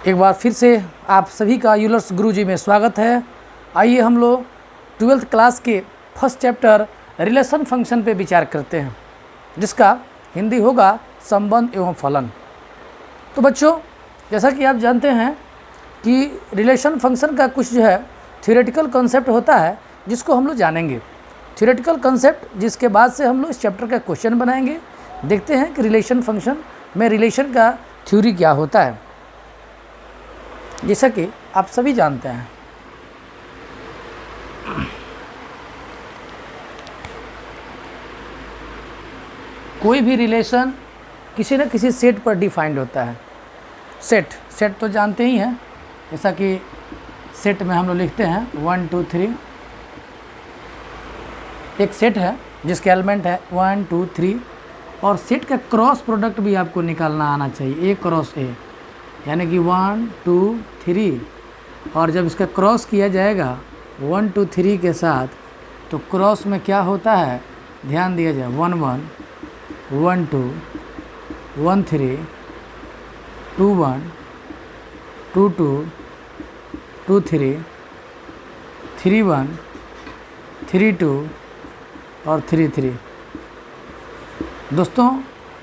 एक बार फिर से आप सभी का यूलर्स गुरुजी में स्वागत है। आइए हम लोग 12th क्लास के फर्स्ट चैप्टर रिलेशन फंक्शन पे विचार करते हैं, जिसका हिंदी होगा संबंध एवं फलन। तो बच्चों, जैसा कि आप जानते हैं कि रिलेशन फंक्शन का कुछ जो है थ्योरेटिकल कॉन्सेप्ट होता है, जिसको हम लोग जानेंगे। थ्योरेटिकल कॉन्सेप्ट जिसके बाद से हम लोग इस चैप्टर का क्वेश्चन बनाएंगे। देखते हैं कि रिलेशन फंक्शन में रिलेशन का थ्योरी क्या होता है। जैसा कि आप सभी जानते हैं, कोई भी रिलेशन किसी न किसी सेट पर डिफाइंड होता है। सेट तो जानते ही हैं, जैसा कि सेट में हम लोग लिखते हैं 1 2 3। एक सेट है जिसके एलिमेंट है 1 2 3, और सेट का क्रॉस प्रोडक्ट भी आपको निकालना आना चाहिए, ए क्रॉस ए, यानी कि 1 2 3। और जब इसका क्रॉस किया जाएगा 1 2 3 के साथ, तो क्रॉस में क्या होता है ध्यान दिया जाए। 1 1 1 2 1 3 2 1 2 2 2 3 3 1 3 2 और 3 3। दोस्तों,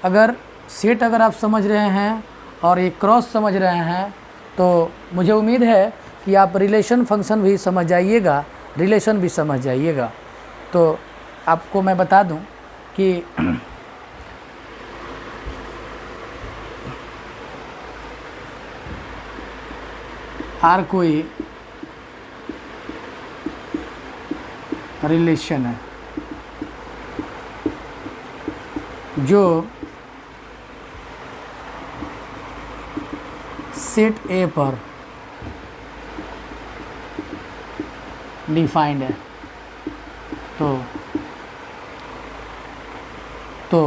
अगर सेट आप समझ रहे हैं और ये क्रॉस समझ रहे हैं, तो मुझे उम्मीद है कि आप रिलेशन फंक्शन भी समझ जाइएगा, रिलेशन भी समझ जाइएगा। तो आपको मैं बता दूं कि हर कोई रिलेशन है जो सेट ए पर डिफाइंड है। तो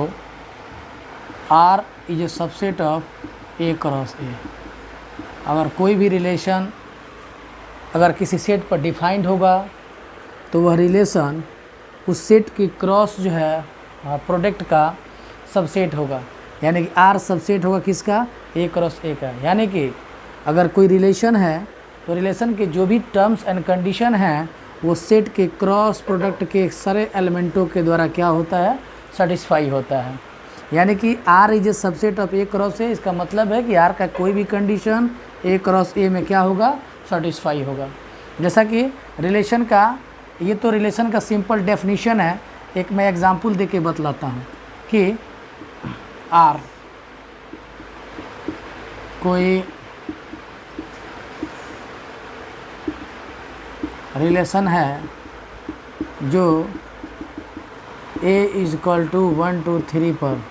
R is a subset of A cross ए। अगर कोई भी रिलेशन अगर किसी सेट पर डिफाइंड होगा, तो वह रिलेशन उस सेट की क्रॉस जो है प्रोडक्ट का सबसेट होगा, यानी कि R सबसेट होगा किसका, ए क्रॉस ए का। यानी कि अगर कोई रिलेशन है, तो रिलेशन के जो भी टर्म्स एंड कंडीशन हैं, वो सेट के क्रॉस प्रोडक्ट के सारे एलिमेंटों के द्वारा क्या होता है, सेटिस्फाई होता है। यानी कि R is a subset of A cross A. इसका मतलब है कि R का कोई भी कंडीशन ए क्रॉस ए में क्या होगा, सेटिस्फाई होगा। जैसा कि रिलेशन का, ये तो रिलेशन का सिंपल डेफिनेशन है। एक मैं एग्जांपल दे के बतलाता हूँ कि R कोई रिलेशन है जो A इज इक्वल टू 1 2 3 पर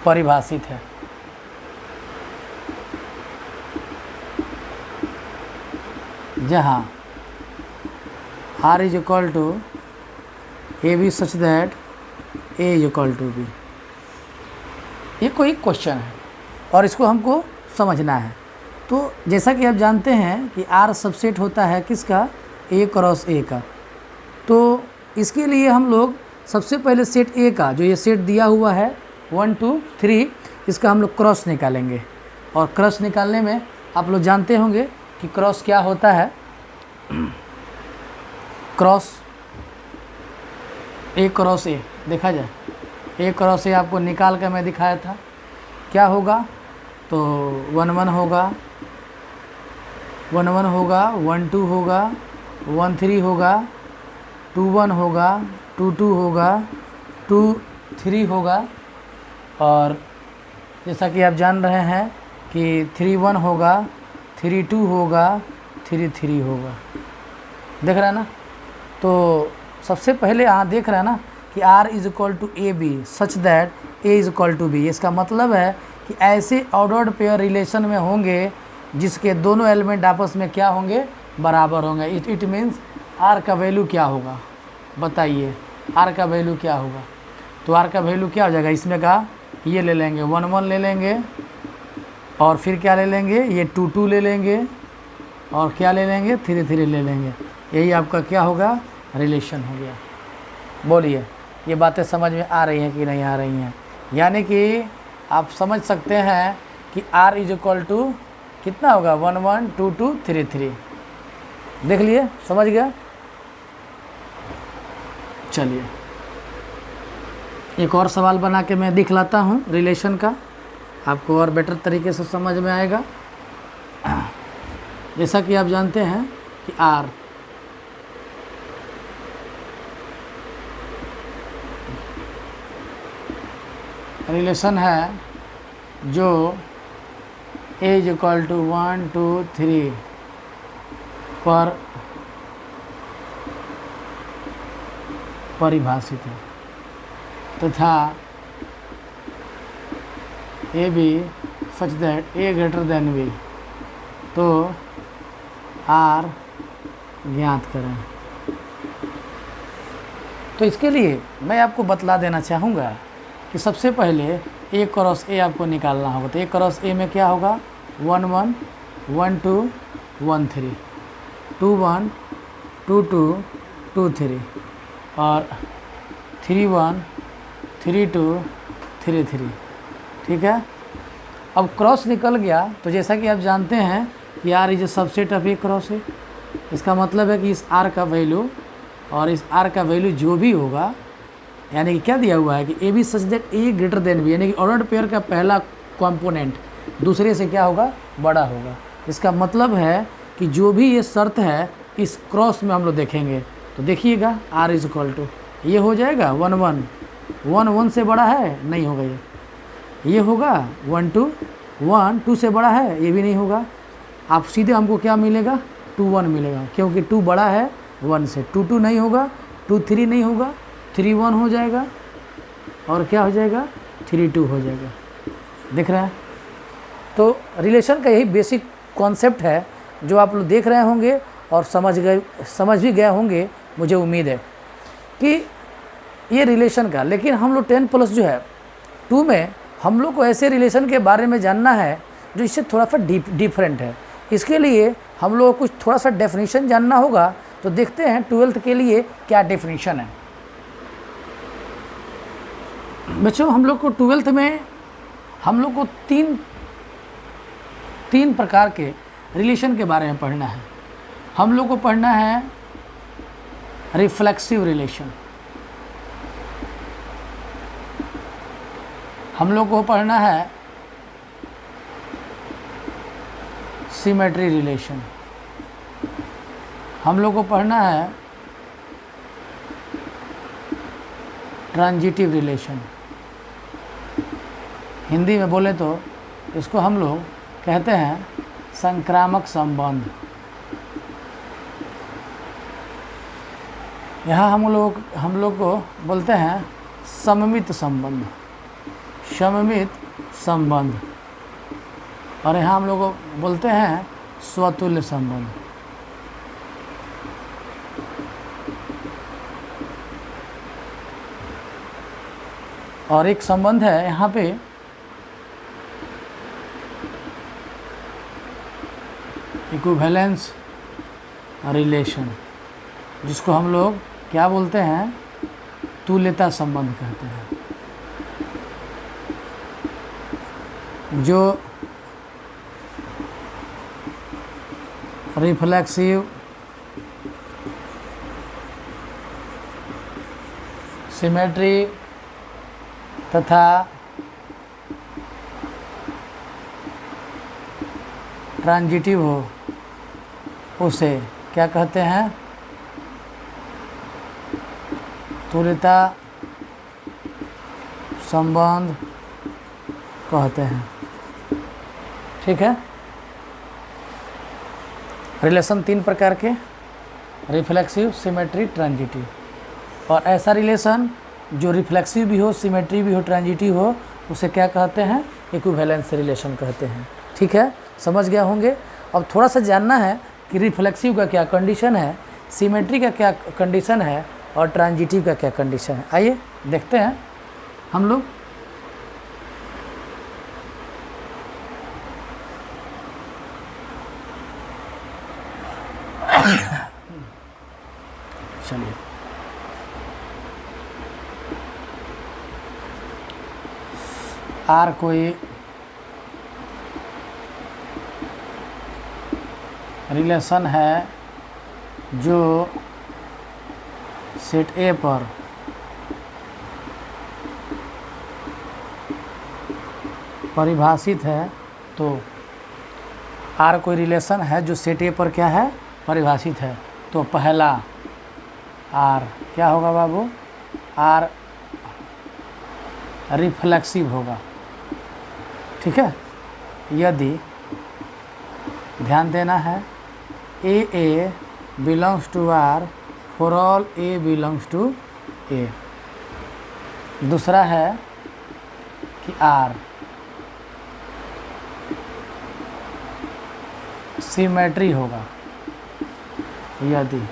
परिभाषित है। जहाँ R is equal to a b such that a is equal to b. ये कोई क्वेश्चन है और इसको हमको समझना है। तो जैसा कि आप जानते हैं कि R सबसेट होता है किसका, ए क्रॉस ए का। तो इसके लिए हम लोग सबसे पहले सेट ए का, जो ये सेट दिया हुआ है 1 2 3, इसका हम लोग क्रॉस निकालेंगे। और क्रॉस निकालने में आप लोग जानते होंगे कि क्रॉस क्या होता है। क्रॉस ए क्रॉस ए देखा जाए, ए क्रॉस ए आपको निकाल कर मैं दिखाया था, क्या होगा। तो 1 1 होगा, 1 1 होगा, 1 2 होगा, 1 3 होगा, 2 1 होगा, 2 2 होगा, 2 3 होगा। और जैसा कि आप जान रहे हैं कि 3 1 होगा, 3 2 होगा, 3 3 होगा। देख रहे हैं ना। तो सबसे पहले यहाँ देख रहे हैं ना कि R is equal to a b such that a is equal to b. इसका मतलब है कि ऐसे ऑर्डर्ड पेयर रिलेशन में होंगे जिसके दोनों एलिमेंट आपस में क्या होंगे, बराबर होंगे। इट मीन्स R का वैल्यू क्या होगा, बताइए R का वैल्यू क्या होगा। तो R का वैल्यू क्या हो जाएगा, इसमें का ये ले लेंगे 1 1 ले लेंगे, और फिर क्या ले लेंगे, ये 2 2 ले लेंगे, और क्या ले लेंगे, 3 3 ले लेंगे। यही आपका क्या होगा, रिलेशन हो गया। बोलिए, ये बातें समझ में आ रही हैं कि नहीं आ रही हैं। यानी कि आप समझ सकते हैं कि r इज इक्वल टू कितना होगा 1 1 2 2 3 3। देख लिए, समझ गया। चलिए एक और सवाल बना के मैं दिखलाता हूँ रिलेशन का, आपको और बेटर तरीके से समझ में आएगा। जैसा कि आप जानते हैं कि r रिलेशन है जो a इज इक्वल टू 1 2 3 पर परिभाषित है, तथा a b such that a greater than b, तो आर ज्ञात करें। तो इसके लिए मैं आपको बतला देना चाहूँगा कि सबसे पहले ए क्रॉस ए आपको निकालना होगा। तो ए क्रॉस ए में क्या होगा 1 1 1 2 1 3 2 1 2 2 2 3 और 3 1 3 2 3 3। ठीक है, अब क्रॉस निकल गया तो जैसा कि आप जानते हैं कि R is a subset of A cross A. इसका मतलब है कि इस आर का वैल्यू और इस आर का वैल्यू जो भी होगा, यानी कि क्या दिया हुआ है कि ए b such that a greater than b, यानी कि ऑर्डर्ड पेयर का पहला कंपोनेंट दूसरे से क्या होगा, बड़ा होगा। इसका मतलब है कि जो भी ये शर्त है इस क्रॉस में हम लोग देखेंगे। तो देखिएगा आर इज इक्वल टू ये हो जाएगा 1 1 1 1 से बड़ा है, नहीं होगा ये होगा 1 2 1 2 से बड़ा है, ये भी नहीं होगा। आप सीधे हमको क्या मिलेगा 2 1 मिलेगा, क्योंकि 2 बड़ा है 1 से। 2 2 नहीं होगा, 2 3 नहीं होगा, 3 1 हो जाएगा और क्या हो जाएगा 3 2 हो जाएगा। दिख रहा है। तो रिलेशन का यही बेसिक कॉन्सेप्ट है जो आप लोग देख रहे होंगे और समझ भी गए होंगे, मुझे उम्मीद है कि ये रिलेशन का। लेकिन हम लोग 10+ जो है 2 में हम लोग को ऐसे रिलेशन के बारे में जानना है जो इससे थोड़ा सा डिफरेंट है। इसके लिए हम लोग को कुछ थोड़ा सा डेफिनेशन जानना होगा। तो देखते हैं 12th के लिए क्या डेफिनेशन है। बच्चों हम लोग को 12th में हम लोग को तीन प्रकार के रिलेशन के बारे में पढ़ना है। हम लोग को पढ़ना है रिफ्लेक्सिव रिलेशन, हम लोग को पढ़ना है सिमेट्री रिलेशन, हम लोग को पढ़ना है ट्रांजिटिव रिलेशन। हिंदी में बोले तो इसको हम लोग कहते हैं संक्रामक संबंध। यहाँ हम लोग को बोलते हैं सममित संबंध, सममित संबंध। और यहाँ हम लोग को बोलते हैं स्वतुल्य संबंध। और एक संबंध है यहाँ पे इक्विवेलेंस रिलेशन, जिसको हम लोग क्या बोलते हैं, तुल्यता संबंध कहते हैं। जो रिफ्लेक्सिव, सिमेट्री तथा ट्रांजिटिव हो उसे क्या कहते हैं, तुल्यता संबंध कहते हैं। ठीक है। रिलेशन 3 प्रकार के, रिफ्लेक्सिव, सिमेट्री, ट्रांजिटिव। और ऐसा रिलेशन जो रिफ्लेक्सिव भी हो, सिमेट्री भी हो, ट्रांजिटिव हो, उसे क्या कहते हैं, इक्विवेलेंस रिलेशन कहते हैं। ठीक है, समझ गया होंगे। अब थोड़ा सा जानना है कि रिफ्लेक्सिव का क्या कंडीशन है, सिमेट्री का क्या कंडीशन है और ट्रांजिटिव का क्या कंडीशन है। आइए देखते हैं हम लोग। चलिए आर कोई रिलेशन है जो सेट ए पर परिभाषित है, तो आर कोई रिलेशन है जो सेट ए पर क्या है, परिभाषित है, तो पहला आर क्या होगा बाबू, आर रिफ्लेक्सिव होगा। ठीक है, यदि ध्यान देना है A belongs to R for all A belongs to A. दूसरा है कि आर सिमेट्री होगा, यदि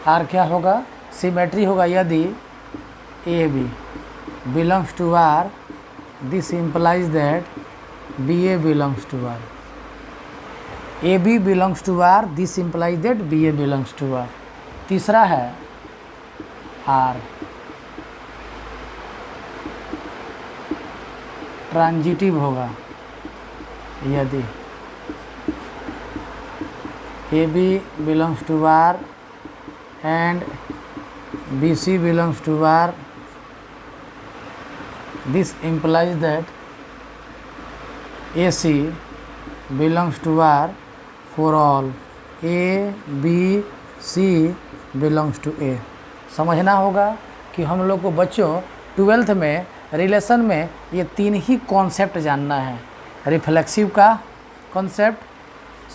आर क्या होगा, सिमेट्री होगा, यदि a B belongs to R, this implies that b a belongs to R. A B belongs to R, this implies that b a belongs to R. तीसरा है आर ट्रांजिटिव होगा, यदि a B belongs to R and B C belongs to R, this implies that AC belongs to R for all A, B, C belongs to A। समझना होगा कि हम लोग को बच्चों 12th में रिलेशन में ये तीन ही कॉन्सेप्ट जानना है, रिफ्लेक्सिव का कॉन्सेप्ट,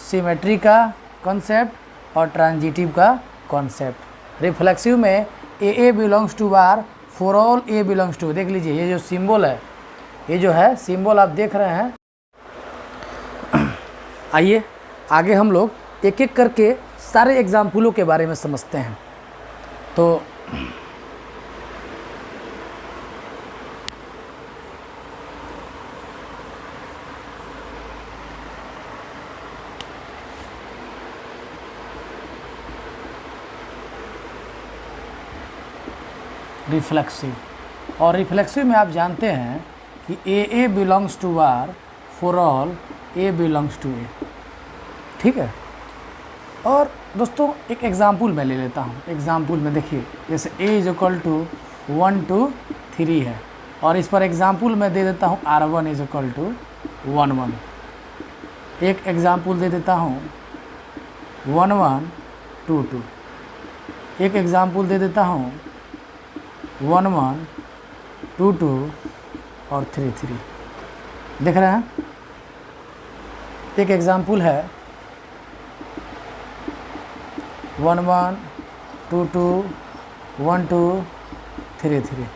सिमेट्री का कॉन्सेप्ट और ट्रांजिटिव का कॉन्सेप्ट। रिफ्लेक्सिव में A belongs to R for all A belongs to, देख लीजिए ये जो सिंबल है, ये जो है सिंबल आप देख रहे हैं। आइए आगे हम लोग एक एक करके सारे एग्जाम्पलों के बारे में समझते हैं। तो रिफ्लेक्सिव, और रिफ्लेक्सिव में आप जानते हैं कि A belongs to R for all A belongs to A. ठीक है, और दोस्तों एक एग्ज़ाम्पल मैं ले लेता हूँ। एग्ज़ाम्पल में देखिए, जैसे ए इज इक्वल टू 1 2 3 है, और इस पर एग्ज़ाम्पल मैं दे देता हूँ R1 इज इक्वल टू 1 1। एक एग्ज़ाम्पल दे देता हूँ 1 1 2 2। एक एग्ज़ाम्पल दे देता हूँ 1 1 2 2 और 3 3। देख रहे हैं, एक एग्ज़ाम्पल है 1 1 2 2 1 2 3 3।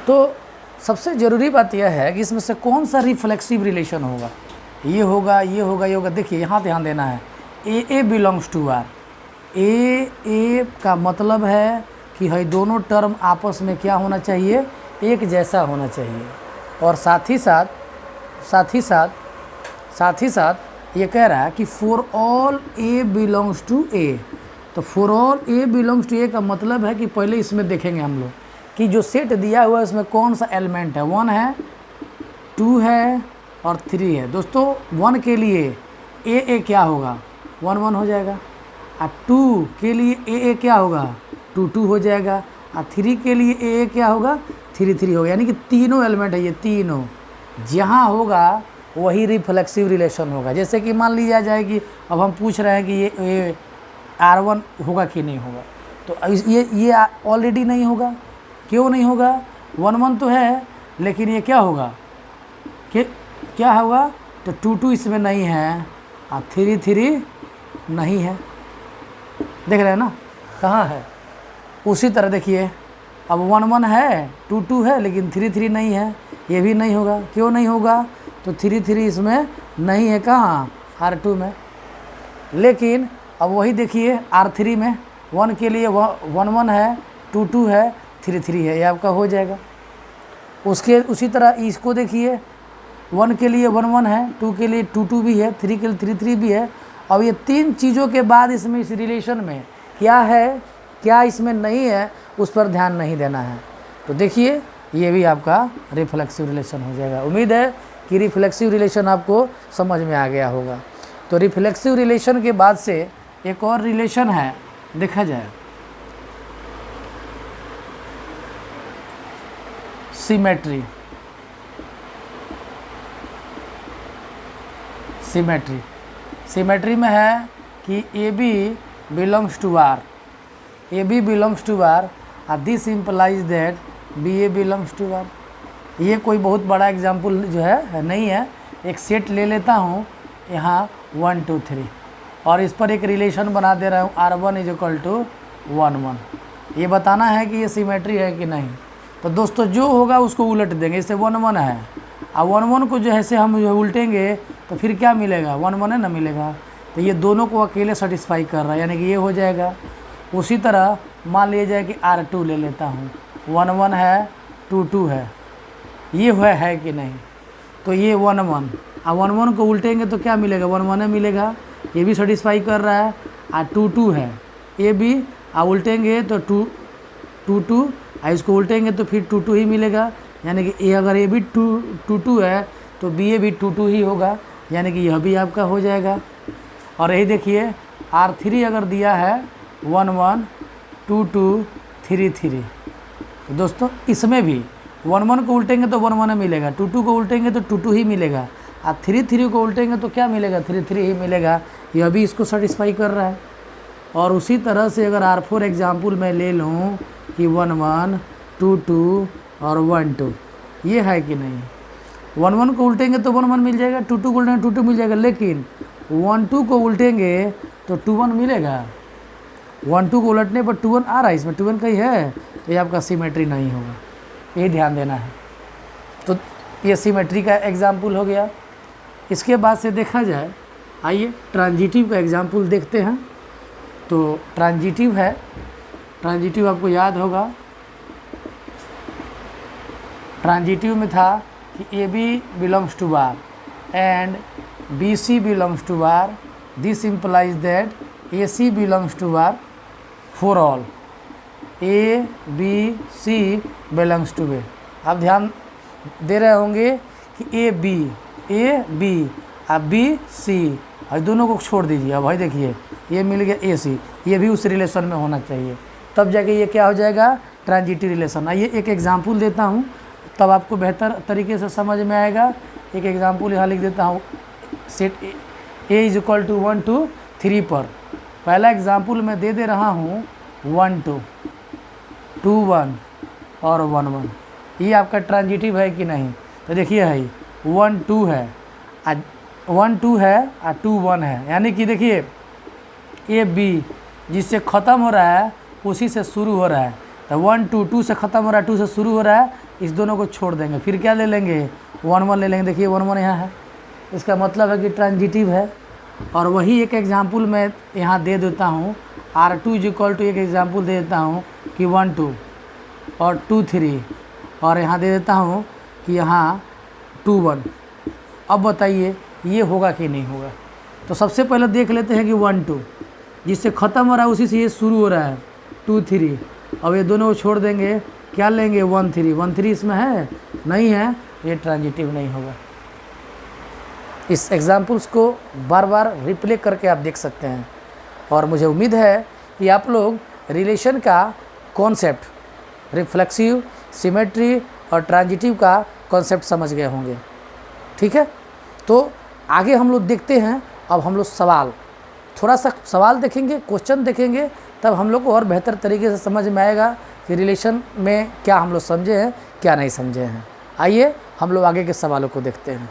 तो सबसे ज़रूरी बात यह है कि इसमें से कौन सा रिफ्लेक्सिव रिलेशन होगा, ये होगा, ये होगा, ये होगा। देखिए यहाँ ध्यान देना है, ए बिलोंग्स टू आर। ए का मतलब है कि है दोनों टर्म आपस में क्या होना चाहिए, एक जैसा होना चाहिए, और साथ ही साथ ये कह रहा है कि for all A belongs to A. तो for all A belongs to A का मतलब है कि पहले इसमें देखेंगे हम लोग कि जो सेट दिया हुआ है उसमें कौन सा एलिमेंट है, 1 है, 2 है और 3 है। दोस्तों 1 के लिए ए क्या होगा, 1 1 हो जाएगा, और 2 के लिए ए क्या होगा, 2 2 हो जाएगा, और 3 के लिए ए क्या होगा, 3 3 होगा। यानी कि तीनों एलिमेंट है, ये तीनों जहाँ होगा वही रिफ्लेक्सिव रिलेशन होगा। जैसे कि मान लिया जाए कि अब हम पूछ रहे हैं कि ये R1 होगा कि नहीं होगा, तो ये ऑलरेडी नहीं होगा। क्यों नहीं होगा, 1 1 तो है, लेकिन ये क्या होगा, कि क्या होगा, तो 2 2 इसमें नहीं है और 3 3 नहीं है। देख रहे हैं ना, कहाँ है। उसी तरह देखिए, अब 1 1 है, 2 2 है, लेकिन 3 3 नहीं है, ये भी नहीं होगा। क्यों नहीं होगा, तो 3 3 इसमें नहीं है, कहाँ, R2 में। लेकिन अब वही देखिए R3 में 1 के लिए 1 1 है, 2 2 है, 3 3 है, ये आपका हो जाएगा। उसी तरह इसको देखिए, 1 के लिए 1 1 है, 2 के लिए 2 2 भी है, 3 के लिए 3 3 भी है। अब ये तीन चीज़ों के बाद इसमें इस रिलेशन में क्या है, क्या इसमें नहीं है, उस पर ध्यान नहीं देना है। तो देखिए ये भी आपका रिफ्लेक्सिव रिलेशन हो जाएगा। उम्मीद है कि रिफ्लेक्सिव रिलेशन आपको समझ में आ गया होगा। तो रिफ्लेक्सिव रिलेशन के बाद से एक और रिलेशन है, देखा जाए सिमेट्री। सिमेट्री में है कि A B belongs to R, a B belongs to R, this implies that b a belongs to R. ये कोई बहुत बड़ा एग्जाम्पल जो है नहीं है, एक सेट ले लेता हूँ यहाँ 1 2 3 और इस पर एक रिलेशन बना दे रहा हूँ R1 = 1 1। ये बताना है कि ये सिमेट्री है कि नहीं। तो दोस्तों जो होगा उसको उलट देंगे, इससे 1 1 है, अब 1 1 को जो है से हम जो उल्टेंगे तो फिर क्या मिलेगा, 1 1 है ना मिलेगा। तो ये दोनों को अकेले सेटिस्फाई कर रहा है, यानी कि ये हो जाएगा। उसी तरह मान लिया जाए कि R2 ले लेता हूँ, 1 1 है 2 2 है, ये है कि नहीं। तो ये 1 1, अब 1 1 को उल्टेंगे तो क्या मिलेगा, 1 1 है मिलेगा, ये भी सेटिस्फाई कर रहा है। 2 2 है, ये भी उल्टेंगे तो 2 2, इसको उल्टेंगे तो फिर 2 2 ही मिलेगा, यानी कि ये अगर ये भी 2 2 है तो बी ए भी 2 2 ही होगा, यानी कि यह भी आपका हो जाएगा। और यही देखिए R3 अगर दिया है 1 1 2 2 3 3, तो दोस्तों इसमें भी 1 1 को उल्टेंगे तो 1 1 मिलेगा, 2 2 को उल्टेंगे तो 2 2 ही मिलेगा, और 3 3 को उल्टेंगे तो क्या मिलेगा, 3 3 ही मिलेगा। यह भी इसको सेटिस्फाई कर रहा है। और उसी तरह से अगर R4 एग्जाम्पल मैं ले लूँ कि 1 1 2 2 और 1 2, ये है कि नहीं। 1 1 को उल्टेंगे तो 1 1 मिल जाएगा, 2 2 को उल्टेंगे 2 2 मिल जाएगा, लेकिन 1 2 को उल्टेंगे तो 2 1 मिलेगा। 1 2 को उलटने पर 2 1 आ रहा है, इसमें 2 1 कहीं है, तो ये आपका सिमेट्री नहीं होगा, ये ध्यान देना है। तो ये सिमेट्री का एग्जाम्पल हो गया। इसके बाद से देखा जाए, आइए ट्रांजिटिव का एग्जाम्पल देखते हैं। तो ट्रांजिटिव है, ट्रांजिटिव आपको याद होगा, ट्रांजिटिव में था कि A B belongs to R and B C belongs to R, this implies that A C belongs to R for all, A B C belongs to A. आप ध्यान दे रहे होंगे कि ए बी अब बी सी, और दोनों को छोड़ दीजिए। अब भाई देखिए ये मिल गया ए सी, ये भी उस रिलेशन में होना चाहिए, तब जाके ये क्या हो जाएगा, ट्रांजिटिव रिलेशन। आइए एक एग्जाम्पल देता हूँ, तब आपको बेहतर तरीके से समझ में आएगा। एक एग्जाम्पल यहाँ लिख देता हूँ, सेट ए = 1 2 3 पर। पहला एग्जाम्पल मैं दे रहा हूँ 1 2 2 1 और 1 1। ये आपका ट्रांजिटिव है कि नहीं। तो देखिए है 1 2 है, 1 2 है और 2 1 है, यानी कि देखिए ए बी जिससे ख़त्म हो रहा है उसी से शुरू हो रहा है। तो 1 2 2 से ख़त्म हो रहा है, 2 से शुरू हो रहा है, इस दोनों को छोड़ देंगे, फिर क्या ले लेंगे, 1 1 ले लेंगे। देखिए 1 1 यहाँ है, इसका मतलब है कि ट्रांजिटिव है। और वही एक एग्जाम्पल मैं यहाँ दे देता हूँ, R2 = एक एग्जाम्पल दे देता हूँ कि 1 2 और 2 3, और यहाँ दे देता हूँ कि यहाँ 2 1। अब बताइए ये होगा कि नहीं होगा। तो सबसे पहले देख लेते हैं कि 1 2 जिससे ख़त्म हो रहा है उसी से ये शुरू हो रहा है, 2 3। अब ये दोनों को छोड़ देंगे, क्या लेंगे, 1 3। 1 3 इसमें है नहीं है, ये ट्रांजिटिव नहीं होगा। इस एग्जाम्पल्स को बार बार रिप्ले करके आप देख सकते हैं, और मुझे उम्मीद है कि आप लोग रिलेशन का कॉन्सेप्ट, रिफ्लेक्सिव, सिमेट्री और ट्रांजिटिव का कॉन्सेप्ट समझ गए होंगे। ठीक है, तो आगे हम लोग देखते हैं। अब हम लोग सवाल, थोड़ा सा सवाल देखेंगे, क्वेश्चन देखेंगे, तब हम लोग को और बेहतर तरीके से समझ में आएगा कि रिलेशन में क्या हम लोग समझे हैं, क्या नहीं समझे हैं। आइए हम लोग आगे के सवालों को देखते हैं।